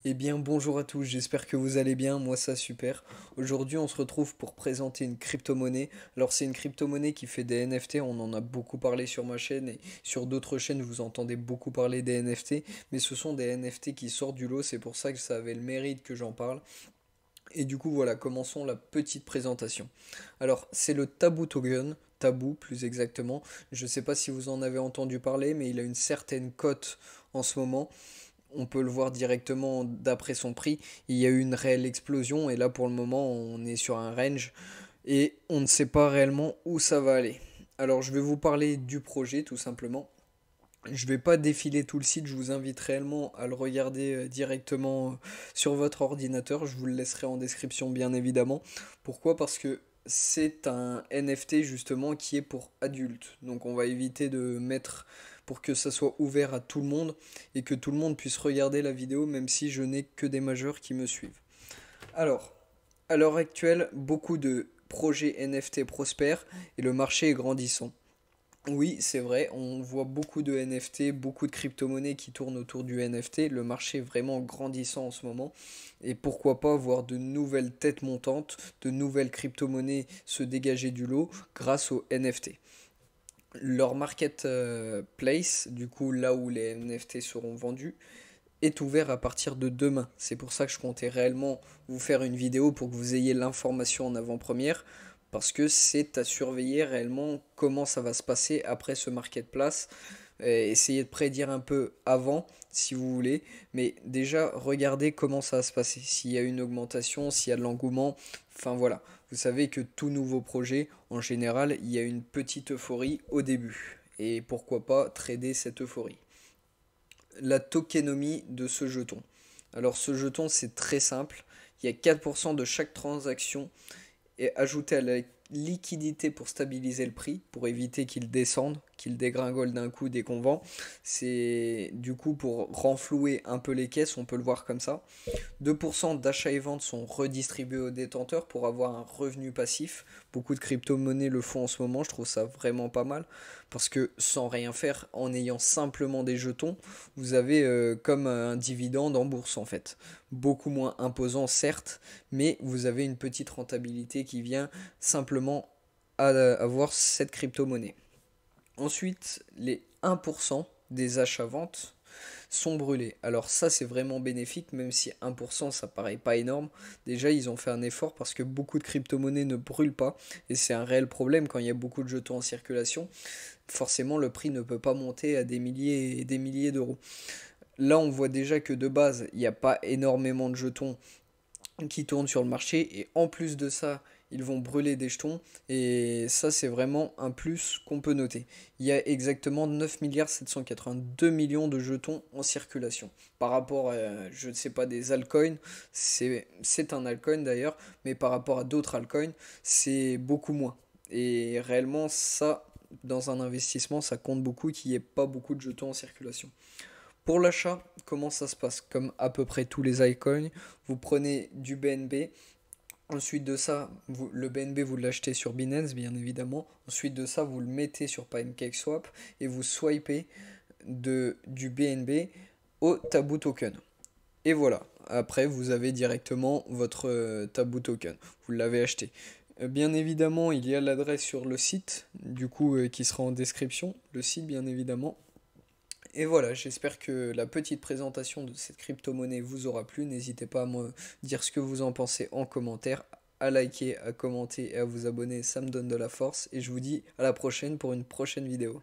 Eh bien, bonjour à tous, j'espère que vous allez bien, moi ça super. Aujourd'hui, on se retrouve pour présenter une crypto-monnaie. Alors, c'est une crypto-monnaie qui fait des NFT, on en a beaucoup parlé sur ma chaîne et sur d'autres chaînes, vous entendez beaucoup parler des NFT, mais ce sont des NFT qui sortent du lot, c'est pour ça que ça avait le mérite que j'en parle. Et du coup, voilà, commençons la petite présentation. Alors, c'est le Taboo Token, Taboo plus exactement. Je ne sais pas si vous en avez entendu parler, mais il a une certaine cote en ce moment. On peut le voir directement d'après son prix. Il y a eu une réelle explosion et là pour le moment on est sur un range et on ne sait pas réellement où ça va aller. Alors je vais vous parler du projet tout simplement. Je vais pas défiler tout le site, je vous invite réellement à le regarder directement sur votre ordinateur. Je vous le laisserai en description bien évidemment. Pourquoi? Parce que c'est un NFT justement qui est pour adultes. Donc on va éviter de mettre pour que ça soit ouvert à tout le monde et que tout le monde puisse regarder la vidéo même si je n'ai que des majeurs qui me suivent. Alors, à l'heure actuelle, beaucoup de projets NFT prospèrent et le marché est grandissant. Oui, c'est vrai, on voit beaucoup de NFT, beaucoup de crypto-monnaies qui tournent autour du NFT. Le marché est vraiment grandissant en ce moment. Et pourquoi pas voir de nouvelles têtes montantes, de nouvelles crypto-monnaies se dégager du lot grâce aux NFT. Leur marketplace, du coup là où les NFT seront vendus, est ouvert à partir de demain. C'est pour ça que je comptais réellement vous faire une vidéo pour que vous ayez l'information en avant-première, parce que c'est à surveiller réellement comment ça va se passer après ce marketplace. Essayez de prédire un peu avant, si vous voulez, mais déjà regardez comment ça va se passer, s'il y a une augmentation, s'il y a de l'engouement, enfin voilà. Vous savez que tout nouveau projet, en général, il y a une petite euphorie au début. Et pourquoi pas trader cette euphorie. La tokenomie de ce jeton. Alors ce jeton c'est très simple, il y a 4% de chaque transaction et ajouté à la liquidité pour stabiliser le prix, pour éviter qu'il descende, qu'il dégringole d'un coup dès qu'on vend. C'est du coup pour renflouer un peu les caisses, on peut le voir comme ça. 2% d'achats et ventes sont redistribués aux détenteurs pour avoir un revenu passif. Beaucoup de crypto-monnaies le font en ce moment, je trouve ça vraiment pas mal. Parce que sans rien faire, en ayant simplement des jetons, vous avez comme un dividende en bourse en fait. Beaucoup moins imposant certes, mais vous avez une petite rentabilité qui vient simplement à avoir cette crypto-monnaie. Ensuite, les 1% des achats-ventes sont brûlés. Alors ça c'est vraiment bénéfique, même si 1% ça paraît pas énorme. Déjà ils ont fait un effort parce que beaucoup de crypto-monnaies ne brûlent pas et c'est un réel problème quand il y a beaucoup de jetons en circulation. Forcément le prix ne peut pas monter à des milliers et des milliers d'euros. Là on voit déjà que de base il n'y a pas énormément de jetons qui tournent sur le marché et en plus de ça ils vont brûler des jetons et ça c'est vraiment un plus qu'on peut noter. Il y a exactement 9 milliards 782 millions de jetons en circulation par rapport à je ne sais pas des altcoins, c'est un altcoin d'ailleurs, mais par rapport à d'autres altcoins c'est beaucoup moins et réellement ça dans un investissement ça compte beaucoup qu'il n'y ait pas beaucoup de jetons en circulation. Pour l'achat, comment ça se passe? Comme à peu près tous les icons, vous prenez du BNB. Ensuite de ça, le BNB, vous l'achetez sur Binance, bien évidemment. Ensuite de ça, vous le mettez sur PancakeSwap et vous swipez du BNB au Taboo Token. Et voilà. Après, vous avez directement votre Taboo Token. Vous l'avez acheté. Bien évidemment, il y a l'adresse sur le site, du coup, qui sera en description. Le site, bien évidemment. Et voilà, j'espère que la petite présentation de cette crypto-monnaie vous aura plu. N'hésitez pas à me dire ce que vous en pensez en commentaire, à liker, à commenter et à vous abonner, ça me donne de la force. Et je vous dis à la prochaine pour une prochaine vidéo.